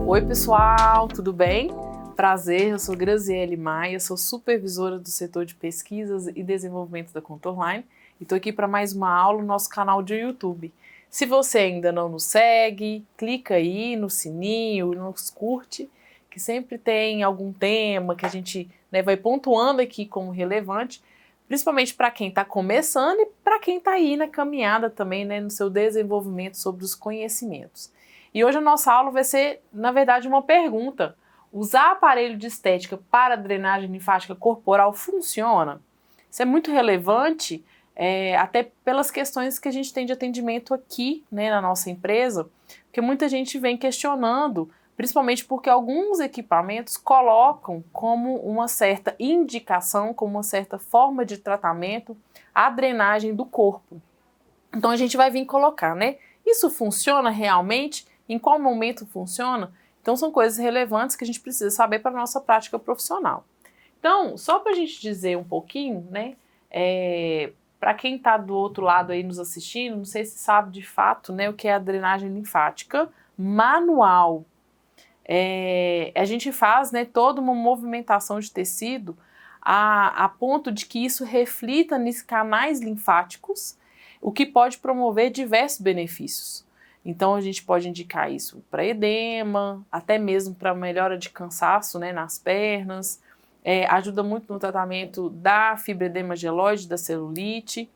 Oi pessoal, tudo bem? Prazer, eu sou Graziele Maia, sou supervisora do setor de pesquisas e desenvolvimento da Contourline e estou aqui para mais uma aula no nosso canal de YouTube. Se você ainda não nos segue, clica aí no sininho, nos curte, que sempre tem algum tema que a gente vai pontuando aqui como relevante, principalmente para quem está começando e para quem está aí na caminhada também, no seu desenvolvimento sobre os conhecimentos. E hoje a nossa aula vai ser, na verdade, uma pergunta. Usar aparelho de estética para drenagem linfática corporal funciona? Isso é muito relevante, até pelas questões que a gente tem de atendimento aqui, na nossa empresa, porque muita gente vem questionando, principalmente porque alguns equipamentos colocam como uma certa indicação, como uma certa forma de tratamento, a drenagem do corpo. Então a gente vai vir colocar, Isso funciona realmente? Em qual momento funciona? Então são coisas relevantes que a gente precisa saber para a nossa prática profissional. Então, só para a gente dizer um pouquinho, para quem está do outro lado aí nos assistindo, não sei se sabe de fato, o que é a drenagem linfática manual. A gente faz, toda uma movimentação de tecido a ponto de que isso reflita nos canais linfáticos, o que pode promover diversos benefícios. Então a gente pode indicar isso para edema, até mesmo para melhora de cansaço nas pernas, ajuda muito no tratamento da fibroedema geloide, da celulite,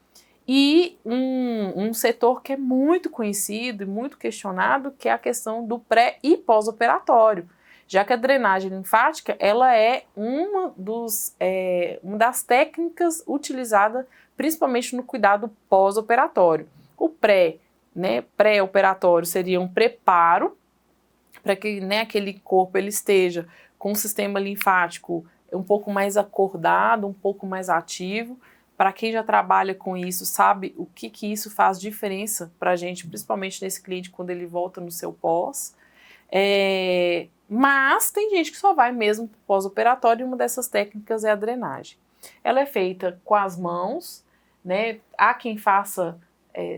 e um setor que é muito conhecido e muito questionado, que é a questão do pré e pós-operatório, já que a drenagem linfática ela é uma das técnicas utilizadas principalmente no cuidado pós-operatório. O pré-operatório seria um preparo para que aquele corpo ele esteja com o sistema linfático um pouco mais acordado, um pouco mais ativo. Para quem já trabalha com isso, sabe o que isso faz diferença para a gente, principalmente nesse cliente quando ele volta no seu pós. Mas tem gente que só vai mesmo para o pós-operatório e uma dessas técnicas é a drenagem. Ela é feita com as mãos, há quem faça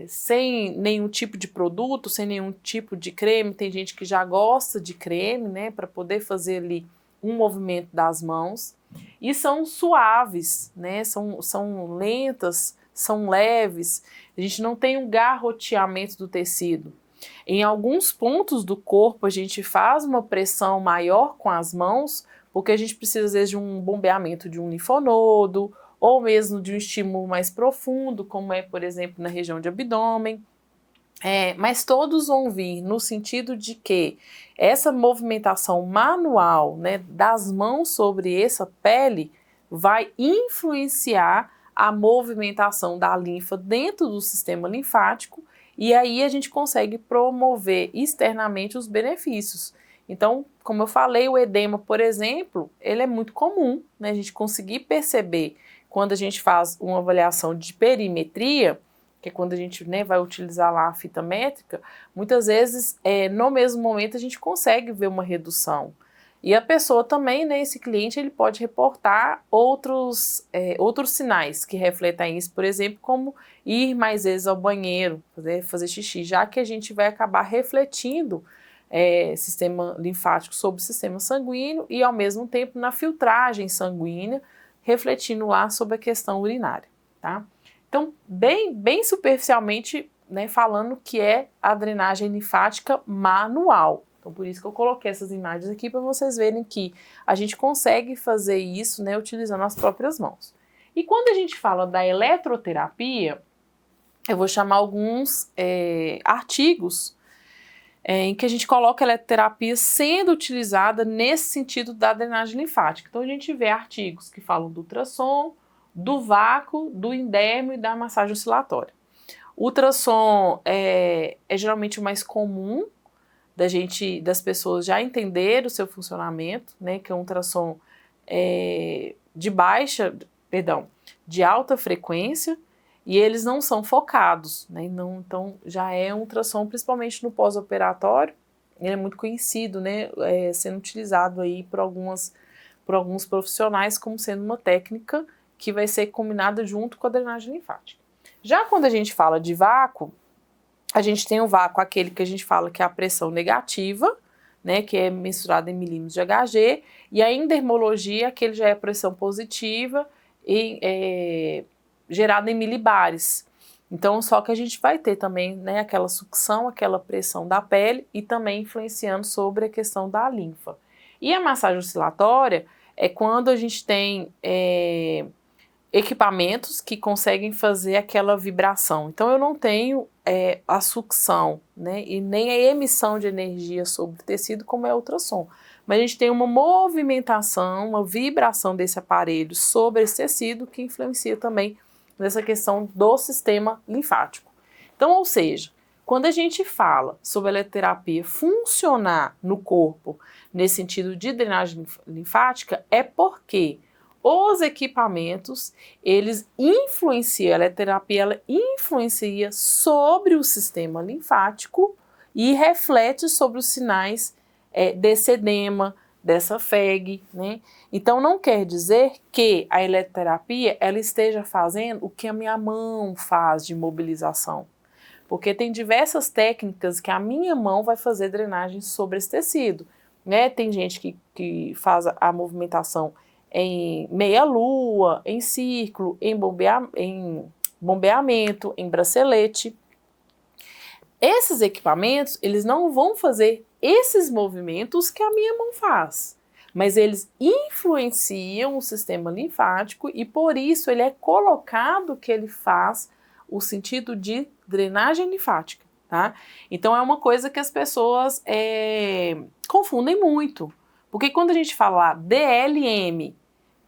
sem nenhum tipo de produto, sem nenhum tipo de creme. Tem gente que já gosta de creme, para poder fazer ali um movimento das mãos. E são suaves, são lentas, são leves. A gente não tem um garroteamento do tecido. Em alguns pontos do corpo a gente faz uma pressão maior com as mãos, porque a gente precisa às vezes de um bombeamento de um linfonodo, ou mesmo de um estímulo mais profundo, como por exemplo, na região de abdômen. Mas todos vão vir no sentido de que essa movimentação manual das mãos sobre essa pele vai influenciar a movimentação da linfa dentro do sistema linfático, e aí a gente consegue promover externamente os benefícios. Então, como eu falei, o edema, por exemplo, ele é muito comum, a gente conseguir perceber quando a gente faz uma avaliação de perimetria, que é quando a gente vai utilizar lá a fita métrica, muitas vezes no mesmo momento a gente consegue ver uma redução. E a pessoa também, esse cliente, ele pode reportar outros sinais que refletem isso, por exemplo, como ir mais vezes ao banheiro, fazer xixi, já que a gente vai acabar refletindo sistema linfático sobre o sistema sanguíneo e ao mesmo tempo na filtragem sanguínea, refletindo lá sobre a questão urinária, tá? Então, bem superficialmente, falando que é a drenagem linfática manual. Então, por isso que eu coloquei essas imagens aqui para vocês verem que a gente consegue fazer isso, utilizando as próprias mãos. E quando a gente fala da eletroterapia, eu vou chamar alguns artigos em que a gente coloca a eletroterapia sendo utilizada nesse sentido da drenagem linfática. Então a gente vê artigos que falam do ultrassom, do vácuo, do endérmio e da massagem oscilatória. O ultrassom é geralmente o mais comum das pessoas já entender o seu funcionamento, que é um ultrassom de alta frequência, e eles não são focados, então já é um ultrassom, principalmente no pós-operatório, ele é muito conhecido, sendo utilizado aí por alguns profissionais como sendo uma técnica que vai ser combinada junto com a drenagem linfática. Já quando a gente fala de vácuo, a gente tem o vácuo, aquele que a gente fala que é a pressão negativa, né, que é mensurado em milímetros de Hg, e a endermologia, que ele já é pressão positiva e gerada em milibares. Então, só que a gente vai ter também, né, aquela sucção, aquela pressão da pele e também influenciando sobre a questão da linfa. E a massagem oscilatória é quando a gente tem equipamentos que conseguem fazer aquela vibração. Então, eu não tenho a sucção, né, e nem a emissão de energia sobre o tecido como é o ultrassom. Mas a gente tem uma movimentação, uma vibração desse aparelho sobre esse tecido que influencia também nessa questão do sistema linfático. Então, ou seja, quando a gente fala sobre a eletroterapia funcionar no corpo nesse sentido de drenagem linfática, é porque os equipamentos, eles influenciam, a eletroterapia ela influencia sobre o sistema linfático e reflete sobre os sinais desse edema, dessa FEG, né? Então não quer dizer que a eletroterapia ela esteja fazendo o que a minha mão faz de mobilização, porque tem diversas técnicas que a minha mão vai fazer drenagem sobre esse tecido, né? Tem gente que faz a movimentação em meia-lua, em círculo, em bombeamento, em bracelete. Esses equipamentos, eles não vão fazer esses movimentos que a minha mão faz, mas eles influenciam o sistema linfático e por isso ele é colocado que ele faz o sentido de drenagem linfática, tá? Então é uma coisa que as pessoas confundem muito, porque quando a gente fala DLM,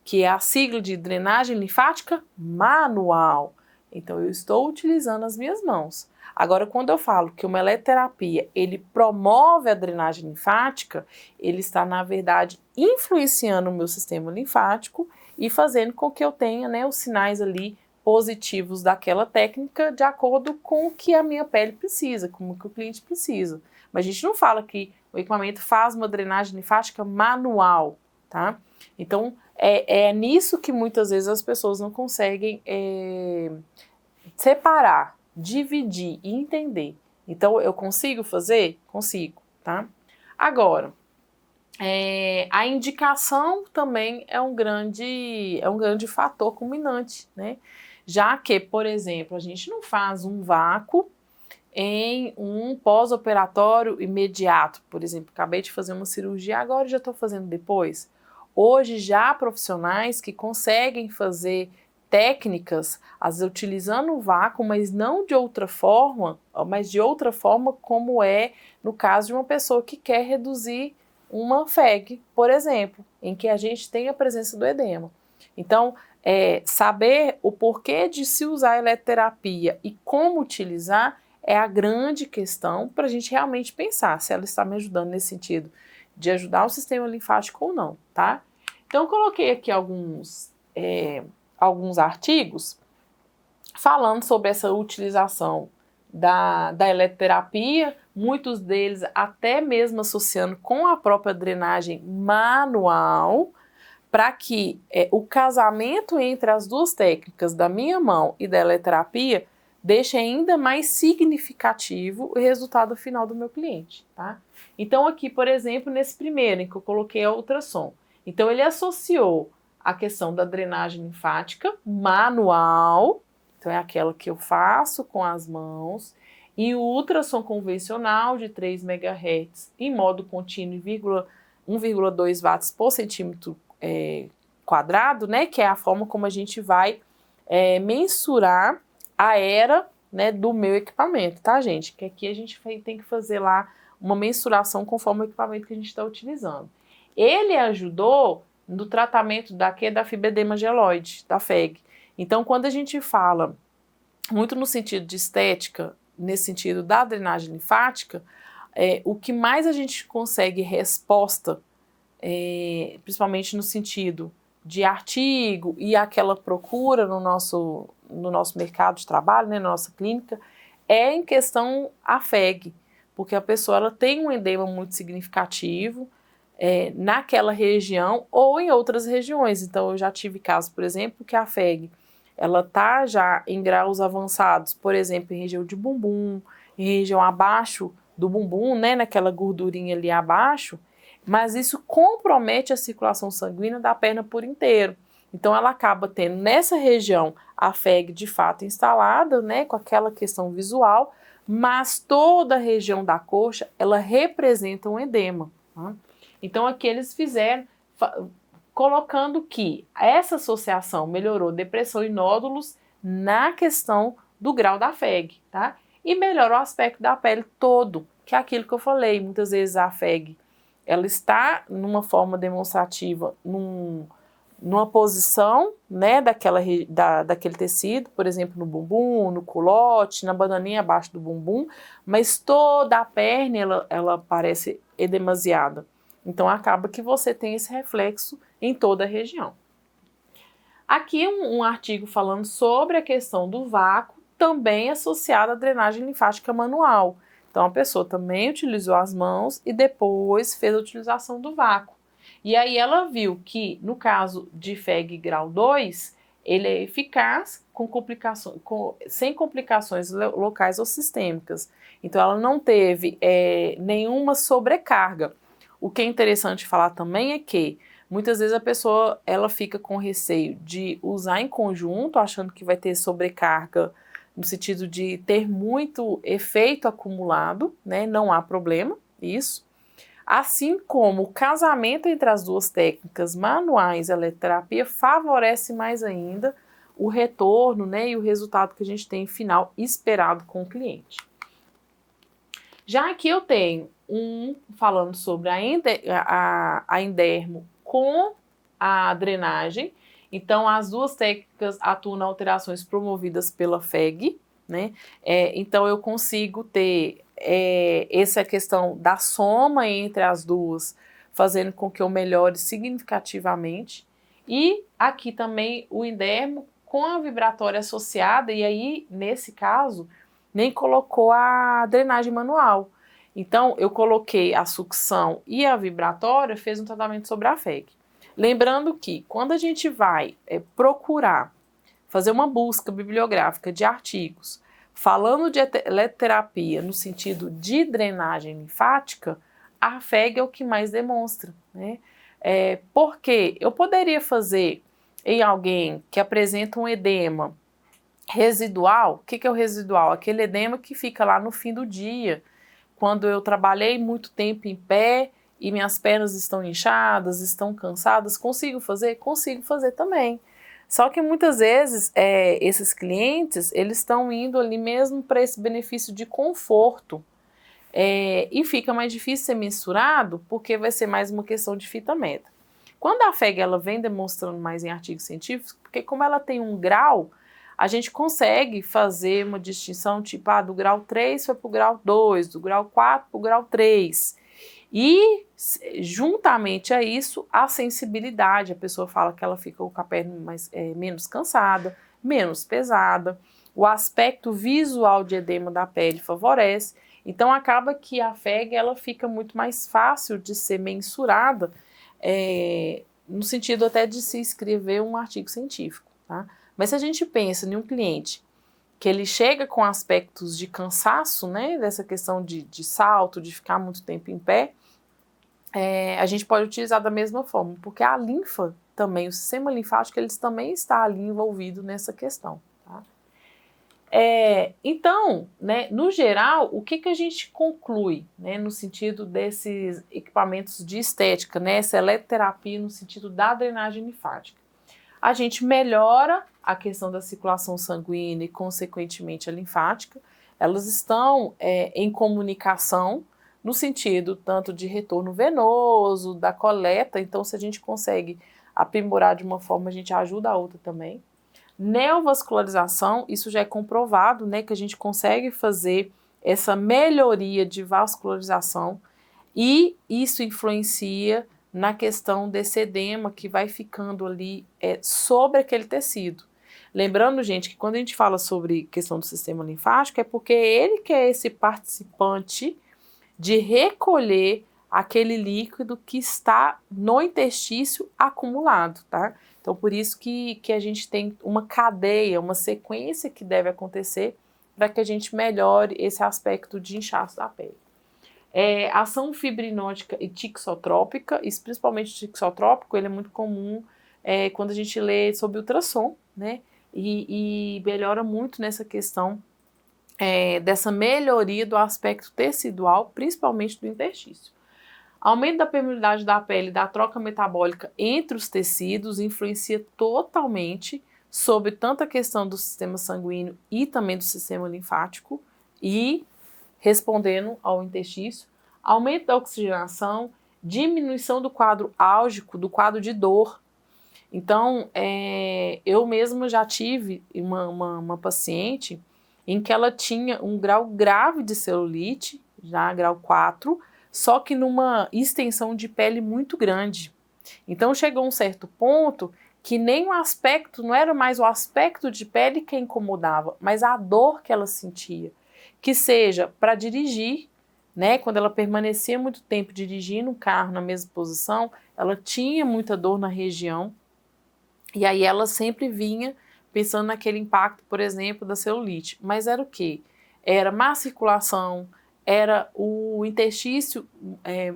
que é a sigla de drenagem linfática manual, então eu estou utilizando as minhas mãos. Agora, quando eu falo que uma eletroterapia, ele promove a drenagem linfática, ele está, na verdade, influenciando o meu sistema linfático e fazendo com que eu tenha, né, os sinais ali positivos daquela técnica de acordo com o que a minha pele precisa, com o que o cliente precisa. Mas a gente não fala que o equipamento faz uma drenagem linfática manual, tá? Então, é nisso que muitas vezes as pessoas não conseguem separar, dividir e entender. Então, eu consigo fazer? Consigo, tá? Agora, a indicação também é um grande fator culminante, né? Já que, por exemplo, a gente não faz um vácuo em um pós-operatório imediato. Por exemplo, acabei de fazer uma cirurgia, agora já estou fazendo depois. Hoje já há profissionais que conseguem fazer técnicas, às vezes utilizando o vácuo, mas não de outra forma, mas de outra forma como é no caso de uma pessoa que quer reduzir uma FEG, por exemplo, em que a gente tem a presença do edema. Então, saber o porquê de se usar a eletroterapia e como utilizar é a grande questão para a gente realmente pensar se ela está me ajudando nesse sentido de ajudar o sistema linfático ou não, tá? Então, eu coloquei aqui alguns artigos falando sobre essa utilização da eletroterapia, muitos deles até mesmo associando com a própria drenagem manual, para que o casamento entre as duas técnicas da minha mão e da eletroterapia deixe ainda mais significativo o resultado final do meu cliente, tá? Então aqui, por exemplo, nesse primeiro em que eu coloquei a ultrassom, então ele associou a questão da drenagem linfática manual, então é aquela que eu faço com as mãos, e o ultrassom convencional de 3 MHz em modo contínuo, 1,2 watts por centímetro quadrado, né, que é a forma como a gente vai mensurar a era, né, do meu equipamento, tá, gente? Que aqui a gente tem que fazer lá uma mensuração conforme o equipamento que a gente está utilizando. Ele ajudou no tratamento da fibroedema geloide, da FEG. Então, quando a gente fala muito no sentido de estética, nesse sentido da drenagem linfática, o que mais a gente consegue resposta, principalmente no sentido de artigo e aquela procura no nosso mercado de trabalho, né, na nossa clínica, é em questão a FEG, porque a pessoa ela tem um edema muito significativo naquela região ou em outras regiões. Então, eu já tive casos, por exemplo, que a FEG ela está já em graus avançados, por exemplo, em região de bumbum, em região abaixo do bumbum, né, naquela gordurinha ali abaixo, mas isso compromete a circulação sanguínea da perna por inteiro. Então ela acaba tendo nessa região a FEG de fato instalada, né, com aquela questão visual, mas toda a região da coxa, ela representa um edema. Tá? Então aqui eles fizeram, colocando que essa associação melhorou depressão e nódulos na questão do grau da FEG, tá? E melhora o aspecto da pele todo, que é aquilo que eu falei, muitas vezes a FEG, ela está numa forma demonstrativa, numa posição, né, daquele tecido, por exemplo, no bumbum, no culote, na bananinha abaixo do bumbum, mas toda a perna, ela parece edemasiada. Então, acaba que você tem esse reflexo em toda a região. Aqui um artigo falando sobre a questão do vácuo, também associado à drenagem linfática manual. Então, a pessoa também utilizou as mãos e depois fez a utilização do vácuo. E aí ela viu que, no caso de FEG grau 2, ele é eficaz sem complicações locais ou sistêmicas. Então, ela não teve nenhuma sobrecarga. O que é interessante falar também é que muitas vezes a pessoa ela fica com receio de usar em conjunto, achando que vai ter sobrecarga no sentido de ter muito efeito acumulado, né? Não há problema, isso. Assim como o casamento entre as duas técnicas manuais e a eletroterapia favorece mais ainda o retorno, né? E o resultado que a gente tem final esperado com o cliente. Já aqui eu tenho falando sobre a endermo com a drenagem. Então, as duas técnicas atuam em alterações promovidas pela FEG, né? Então, eu consigo ter essa questão da soma entre as duas, fazendo com que eu melhore significativamente. E aqui também o endermo com a vibratória associada, e aí, nesse caso, nem colocou a drenagem manual. Então, eu coloquei a sucção e a vibratória, fez um tratamento sobre a FEG. Lembrando que, quando a gente vai procurar fazer uma busca bibliográfica de artigos falando de eletroterapia no sentido de drenagem linfática, a FEG é o que mais demonstra, né? Porque eu poderia fazer em alguém que apresenta um edema residual. O que é o residual? Aquele edema que fica lá no fim do dia, quando eu trabalhei muito tempo em pé e minhas pernas estão inchadas, estão cansadas, consigo fazer? Consigo fazer também. Só que muitas vezes esses clientes, eles estão indo ali mesmo para esse benefício de conforto. E fica mais difícil ser mensurado porque vai ser mais uma questão de fita métrica. Quando a FEG ela vem demonstrando mais em artigos científicos, porque como ela tem um grau, a gente consegue fazer uma distinção tipo, do grau 3 foi para o grau 2, do grau 4 para o grau 3. E, juntamente a isso, a sensibilidade. A pessoa fala que ela fica com a perna menos cansada, menos pesada. O aspecto visual de edema da pele favorece. Então, acaba que a FEG ela fica muito mais fácil de ser mensurada, no sentido até de se escrever um artigo científico, tá? Mas se a gente pensa em um cliente que ele chega com aspectos de cansaço, né, dessa questão de salto, de ficar muito tempo em pé, a gente pode utilizar da mesma forma, porque a linfa também, o sistema linfático, eles também está ali envolvido nessa questão. Tá? Então, né, no geral, o que a gente conclui, né, no sentido desses equipamentos de estética, né, essa eletroterapia no sentido da drenagem linfática? A gente melhora a questão da circulação sanguínea e, consequentemente, a linfática. Elas estão em comunicação no sentido tanto de retorno venoso, da coleta. Então, se a gente consegue aprimorar de uma forma, a gente ajuda a outra também. Neovascularização, isso já é comprovado, né, que a gente consegue fazer essa melhoria de vascularização e isso influencia na questão desse edema que vai ficando ali sobre aquele tecido. Lembrando, gente, que quando a gente fala sobre questão do sistema linfático, é porque ele que é esse participante de recolher aquele líquido que está no intestício acumulado, tá? Então, por isso que a gente tem uma cadeia, uma sequência que deve acontecer para que a gente melhore esse aspecto de inchaço da pele. Ação fibrinótica e tixotrópica, isso principalmente o tixotrópico, ele é muito comum quando a gente lê sobre ultrassom, né? E melhora muito nessa questão dessa melhoria do aspecto tecidual, principalmente do interstício. Aumento da permeabilidade da pele, da troca metabólica entre os tecidos, influencia totalmente sobre tanto a questão do sistema sanguíneo e também do sistema linfático, e respondendo ao interstício, aumento da oxigenação, diminuição do quadro álgico, do quadro de dor. Então, eu mesma já tive uma paciente em que ela tinha um grau grave de celulite, já grau 4, só que numa extensão de pele muito grande. Então, chegou um certo ponto que nem o aspecto, não era mais o aspecto de pele que a incomodava, mas a dor que ela sentia. Que seja para dirigir, né? Quando ela permanecia muito tempo dirigindo o carro na mesma posição, ela tinha muita dor na região. E aí ela sempre vinha pensando naquele impacto, por exemplo, da celulite. Mas era o quê? Era má circulação, era o interstício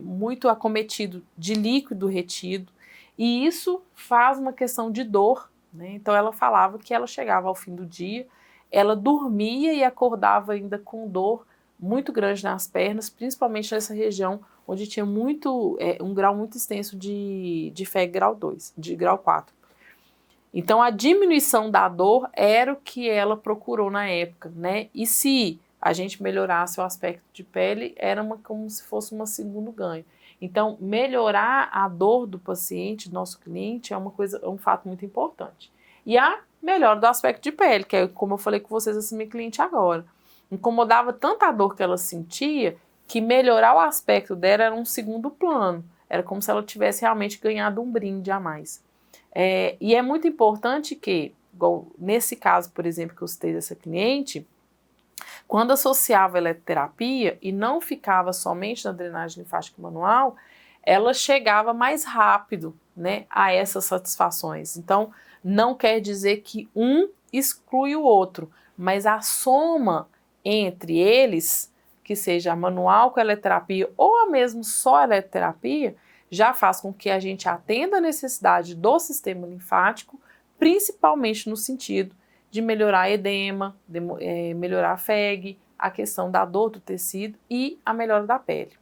muito acometido de líquido retido, e isso faz uma questão de dor, né? Então ela falava que ela chegava ao fim do dia, ela dormia e acordava ainda com dor muito grande nas pernas, principalmente nessa região onde tinha um grau muito extenso de FEG grau 2, de grau 4. Então, a diminuição da dor era o que ela procurou na época, né? E se a gente melhorasse o aspecto de pele, era como se fosse um segundo ganho. Então, melhorar a dor do paciente, do nosso cliente, é um fato muito importante. E a melhora do aspecto de pele, que é como eu falei com vocês, essa minha cliente agora. Incomodava tanta a dor que ela sentia, que melhorar o aspecto dela era um segundo plano. Era como se ela tivesse realmente ganhado um brinde a mais. E é muito importante que, igual nesse caso, por exemplo, que eu citei dessa cliente, quando associava a eletroterapia e não ficava somente na drenagem linfática manual, ela chegava mais rápido, né, a essas satisfações. Então, não quer dizer que um exclui o outro, mas a soma entre eles, que seja a manual com a eletroterapia ou a mesmo só a eletroterapia, já faz com que a gente atenda a necessidade do sistema linfático, principalmente no sentido de melhorar edema, melhorar a FEG, a questão da dor do tecido e a melhora da pele.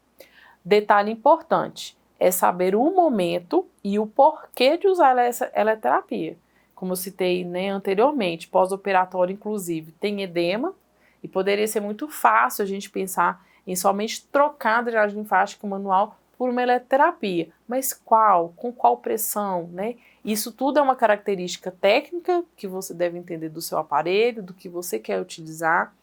Detalhe importante é saber o momento e o porquê de usar essa eletroterapia. Como eu citei, né, anteriormente, pós-operatório, inclusive, tem edema e poderia ser muito fácil a gente pensar em somente trocar a drenagem linfática manual por uma eletroterapia. Mas qual? Com qual pressão, né? Isso tudo é uma característica técnica que você deve entender do seu aparelho, do que você quer utilizar,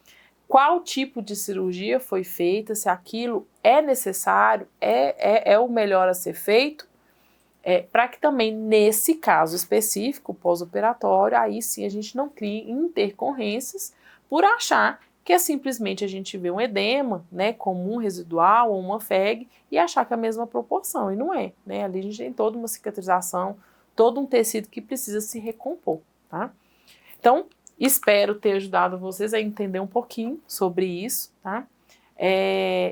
qual tipo de cirurgia foi feita, se aquilo é necessário, é o melhor a ser feito, para que também, nesse caso específico, pós-operatório, aí sim a gente não crie intercorrências por achar que é simplesmente a gente vê um edema, né, comum residual ou uma FEG e achar que é a mesma proporção, e não é, né? Ali a gente tem toda uma cicatrização, todo um tecido que precisa se recompor, tá? Então, espero ter ajudado vocês a entender um pouquinho sobre isso, tá?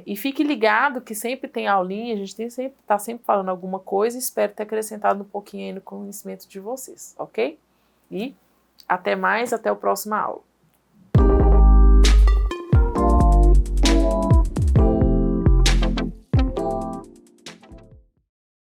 E fique ligado que sempre tem aulinha, a gente tá sempre falando alguma coisa, espero ter acrescentado um pouquinho aí no conhecimento de vocês, ok? E até mais, até a próxima aula.